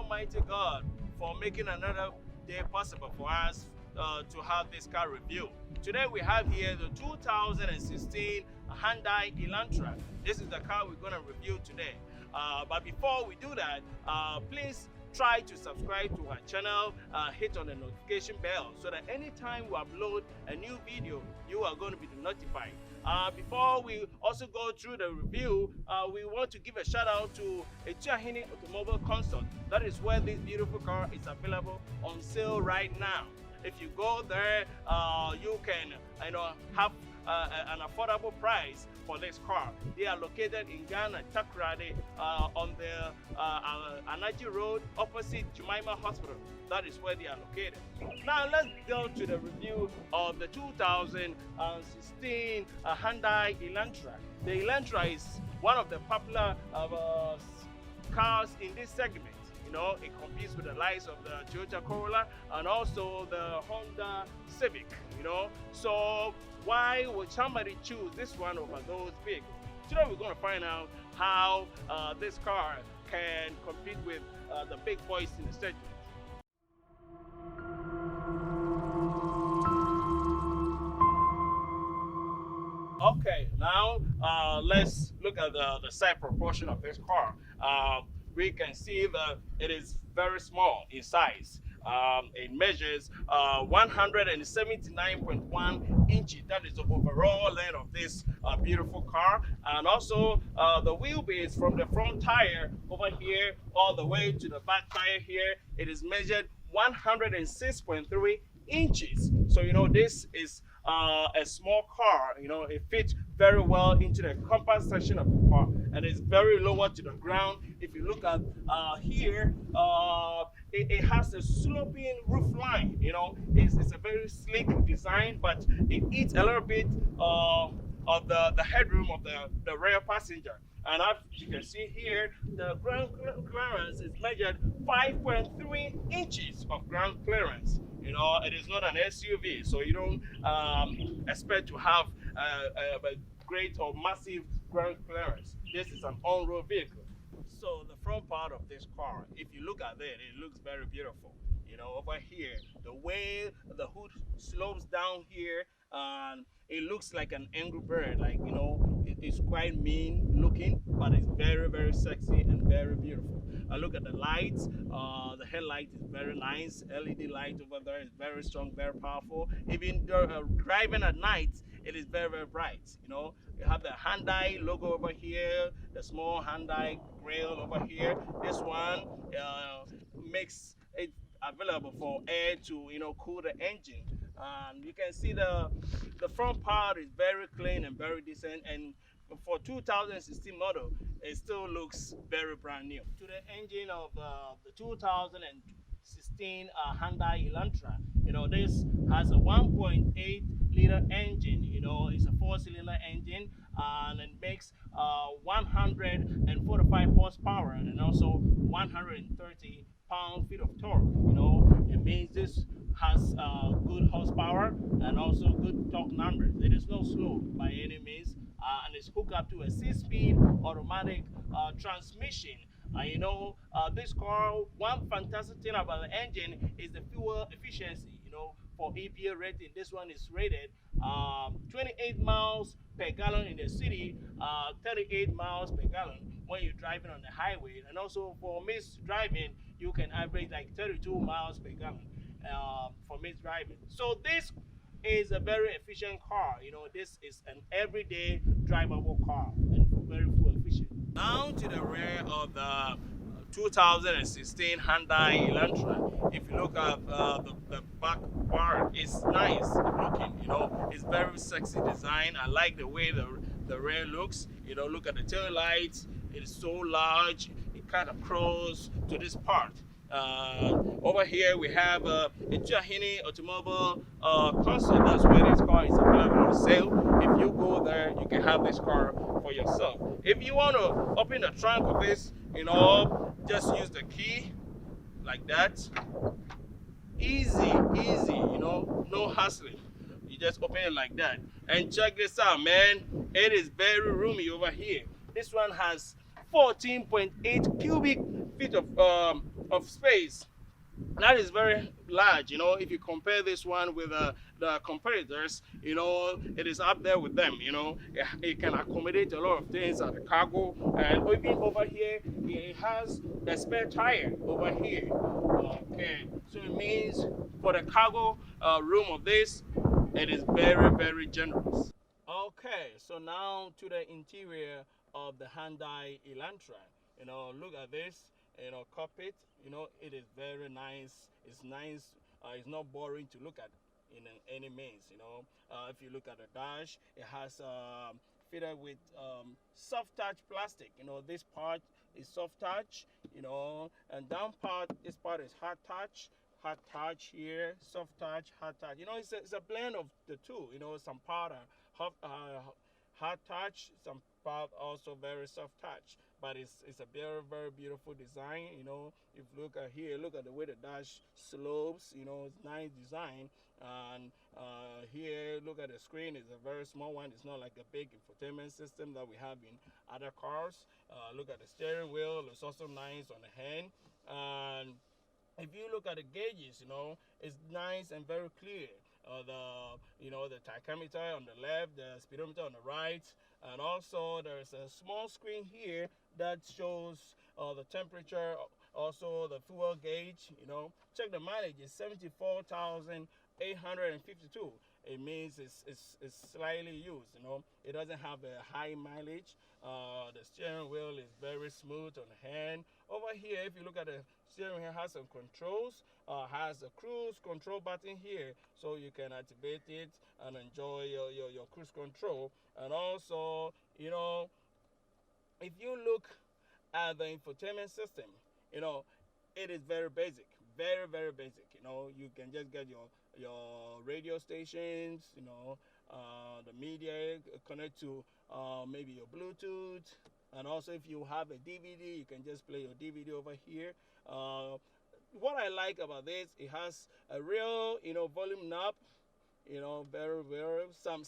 Almighty God for making another day possible for us to have this car review. Today we have here the 2016 Hyundai Elantra. This is the car we're going to review today. But before we do that, please try to subscribe to our channel, hit on the notification bell so that anytime we upload a new video, you are going to be notified. Before we also go through the review, we want to give a shout out to a Hyundai Automobile Consult. That is where this beautiful car is available on sale right now. If you go there, you can have an affordable price for this car. They are located in Ghana, Takoradi, on the Anaji Road opposite Jemima Hospital. That is where they are located. Now let's go to the review of the 2016 Hyundai Elantra. The Elantra is one of the popular cars in this segment. You know, it competes with the likes of the Toyota Corolla and also the Honda Civic, you know. So why would somebody choose this one over those vehicles? Today we're going to find out how this car can compete with the big boys in the segment. Okay, now let's look at the side proportion of this car. We can see that it is very small in size. It measures 179.1 inches. That is the overall length of this beautiful car. And also the wheelbase from the front tire over here all the way to the back tire here, it is measured 106.3 inches. So you know, this is a small car. You know, it fits very well into the compact section of the car, and it's very lower to the ground. If you look at here, it has a sloping roof line. You know, it's a very sleek design, but it eats a little bit of the headroom of the rear passenger. And as you can see here, the ground clearance is measured 5.3 inches of ground clearance. You know, it is not an SUV, so you don't expect to have a great or massive ground clearance. This is an on-road vehicle. So the front part of this car, if you look at it, it looks very beautiful. You know, over here, the way the hood slopes down here, it looks like an angry bird. Like, you know, it's quite mean looking, but it's very, very sexy and very beautiful. Look at the lights. The headlight is very nice. LED light over there is very strong, very powerful. Even driving at night, it is very, very bright. You know, you have the Hyundai logo over here, the small Hyundai grill over here. This one makes it available for air to, you know, cool the engine. You can see the front part is very clean and very decent, and for 2016 model, it still looks very brand new. To the engine of the 2016 Hyundai Elantra, you know, this has a 1.8 liter engine. You know, it's a 4-cylinder engine, and it makes 145 horsepower and also 130 pound-feet of torque. You know, it means this has good horsepower and also good torque numbers. It is not slow by any means, and it's hooked up to a 6-speed automatic transmission. You know, this car, one fantastic thing about the engine is the fuel efficiency. You know, for EPA rating, this one is rated 28 miles per gallon in the city, 38 miles per gallon when you're driving on the highway, and also for mixed driving, you can average like 32 miles per gallon for mixed driving. So this is a very efficient car. You know, this is an everyday drivable car and very fuel efficient. Down to the rear of the 2016 Hyundai Elantra. If you look at the back part, it's nice looking. You know, it's very sexy design. I like the way the rear looks. You know, look at the tail lights. It is so large. It kind of crawls to this part. Over here we have a Hyundai Automobile Consult. That's where this car is available on sale. If you go there, you can have this car for yourself. If you want to open the trunk of this, you know, just use the key like that. Easy, you know, no hassling. You just open it like that. And check this out, man. It is very roomy over here. This one has 14.8 cubic feet of of space. That is very large. If you compare this one with the competitors, it is up there with them. It can accommodate a lot of things at the cargo, and even over here it has a spare tire over here. Okay, so it means for the cargo room of this, it is very, very generous. Okay, so now to the interior of the Hyundai Elantra. Look at this. Cockpit. It is very nice. It's nice. It's not boring to look at in any means. If you look at the dash, it has fitted with soft touch plastic. This part is soft touch. And down part, this part is hard touch. Hard touch here, soft touch, hard touch. It's a blend of the two. Some part are hard touch, some part also very soft touch. But it's a very, very beautiful design. If you look at here, look at the way the dash slopes. It's nice design. And here, look at the screen. It's a very small one. It's not like a big infotainment system that we have in other cars. Look at the steering wheel. It's also nice on the hand. And if you look at the gauges, it's nice and very clear. The tachometer on the left, the speedometer on the right, and also there's a small screen here that shows the temperature, also the fuel gauge. Check the mileage. It's 74,852. It means it's slightly used. It doesn't have a high mileage. The steering wheel is very smooth on the hand. Over here, if you look at the steering wheel, has some controls. Has a cruise control button here, so you can activate it and enjoy your cruise control. And also, if you look at the infotainment system, it is very basic, very, very basic. You can just get your radio stations, the media, connect to maybe your Bluetooth. And also, if you have a DVD, you can just play your DVD over here. What I like about this, it has a real, volume knob. Very, very. Some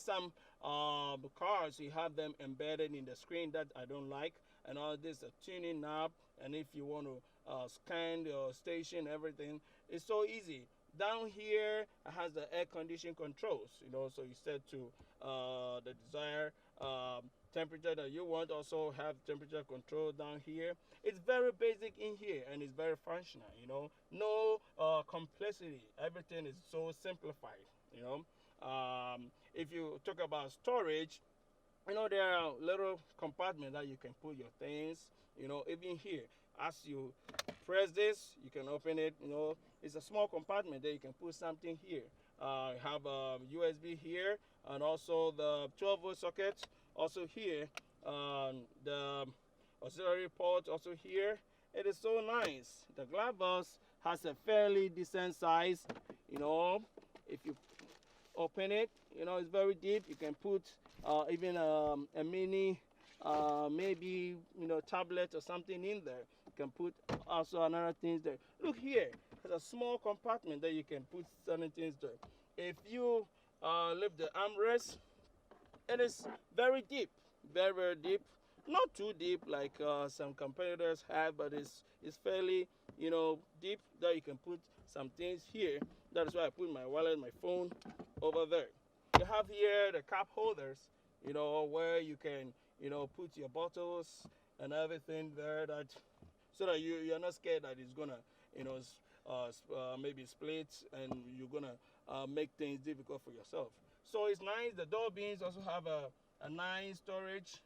cars, you have them embedded in the screen that I don't like. And all this, a tuning knob. And if you want to scan your station, everything, it's so easy. Down here, it has the air condition controls. So you set to the desired temperature that you want. Also have temperature control down here. It's very basic in here, and it's very functional. No complexity. Everything is so simplified. If you talk about storage, there are little compartments that you can put your things. Even here, as you press this, you can open it. It's a small compartment that you can put something here. Have a USB here, and also the 12-volt socket also here. The auxiliary port also here. It is so nice. The glove box has a fairly decent size. If you open it, it's very deep. You can put even a mini, maybe tablet or something in there. You can put also another things there. Look here, there's a small compartment that you can put certain things there. If you lift the armrest, it is very deep, very, very deep. Not too deep like some competitors have, but it's fairly deep that you can put some things here. That's why I put my wallet, my phone over there. You have here the cup holders, where you can put your bottles and everything there, so that you're not scared that it's gonna maybe split and you're gonna make things difficult for yourself. So it's nice. The door beams also have a nice storage.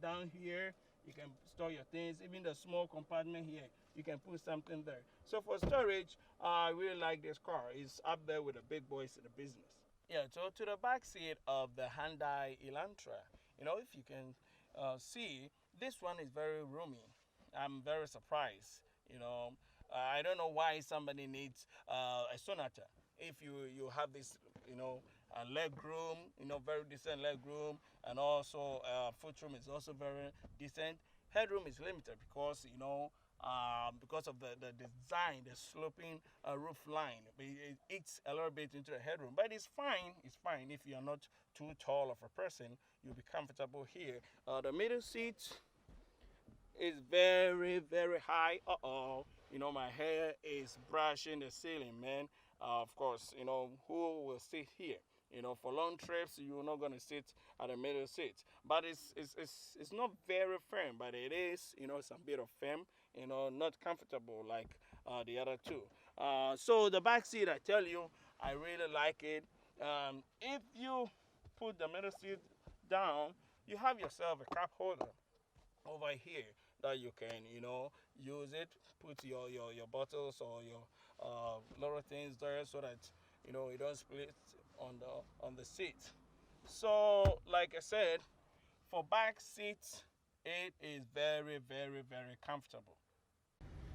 Down here you can store your things. Even the small compartment here, you can put something there. So for storage, I really like this car. It's up there with the big boys in the business. Yeah, so to the back seat of the Hyundai Elantra, if you can see, this one is very roomy. I'm very surprised. I don't know why somebody needs a Sonata. If you have this, leg room, very decent leg room, and also foot room is also very decent. Headroom is limited because of the design, the sloping roof line. It eats a little bit into the headroom, but it's fine. It's fine if you're not too tall of a person. You'll be comfortable here. The middle seat is very, very high. Uh-oh. You know, my hair is brushing the ceiling, man. Of course, you know, who will sit here? You know, for long trips, you're not going to sit at the middle seat. But it's not very firm, but it is, you know, some bit of firm, you know, not comfortable like the other two. So the back seat, I tell you, I really like it. If you put the middle seat down, you have yourself a cup holder over here that you can, you know, use it, put your bottles or your little things there so that, you know, it don't split on the seat. So like I said, for back seats, it is very, very, very comfortable.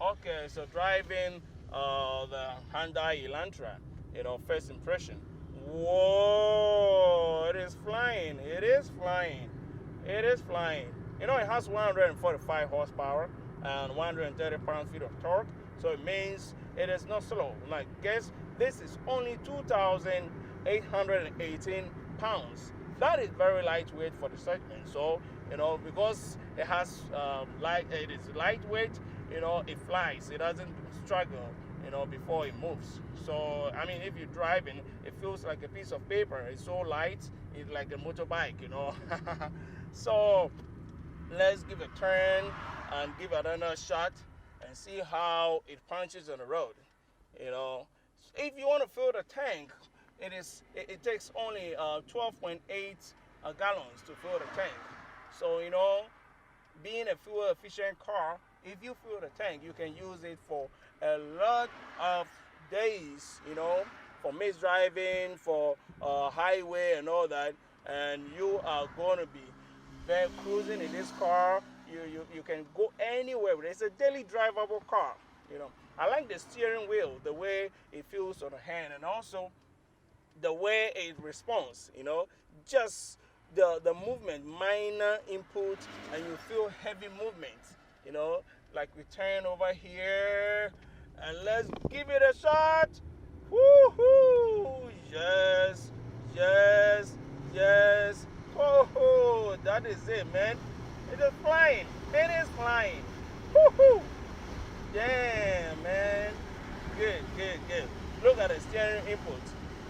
Okay, so driving the Hyundai Elantra, you know, first impression. Whoa, it is flying. It is flying. It is flying. You know, it has 145 horsepower and 130 pound-feet of torque. So it means it is not slow. Like, guess this is only 2,818 pounds. That is very lightweight for the segment. So, you know, because it has it is lightweight, you know, it flies. It doesn't struggle, you know, before it moves. So, I mean, if you're driving, it feels like a piece of paper. It's so light, it's like a motorbike, you know. So, let's give a turn and give another shot and see how it punches on the road, you know. If you want to fill the tank, it takes only 12.8 gallons to fill the tank. So, you know, being a fuel efficient car, if you fill the tank, you can use it for a lot of days, you know, for mixed driving, for highway and all that, and you are going to be there cruising in this car. You can go anywhere with it. It's a daily drivable car, you know. I like the steering wheel, the way it feels on the hand, and also the way it responds, you know, just the movement, minor input, and you feel heavy movement, you know, like we turn over here, and let's give it a shot. Woohoo! Yes, yes, yes. Oh, that is it, man. It is flying. It is flying. Woohoo! Damn, man. Good, good, good. Look at the steering input.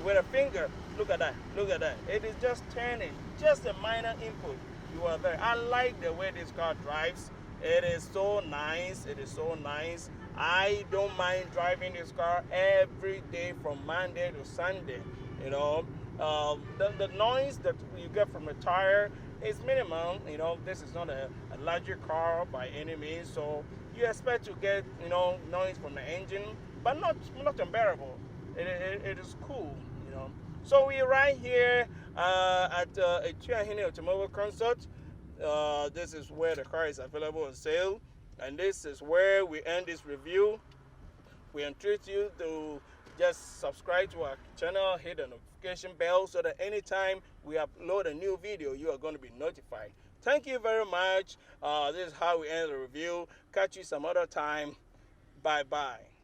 With a finger, look at that. Look at that. It is just turning. Just a minor input. You are there. I like the way this car drives. It is so nice. It is so nice. I don't mind driving this car every day from Monday to Sunday. You know, the noise that you get from the tire is minimal. You know, this is not a larger car by any means, so you expect to get, you know, noise from the engine, but not unbearable. It is cool, you know. So we're right here at a Hyundai Automobile Concert. This is where the car is available on sale, and this is where we end this review. We entreat you to just subscribe to our channel, hit the notification bell so that anytime we upload a new video, you are going to be notified. Thank you very much. This is how we end the review. Catch you some other time. Bye-bye.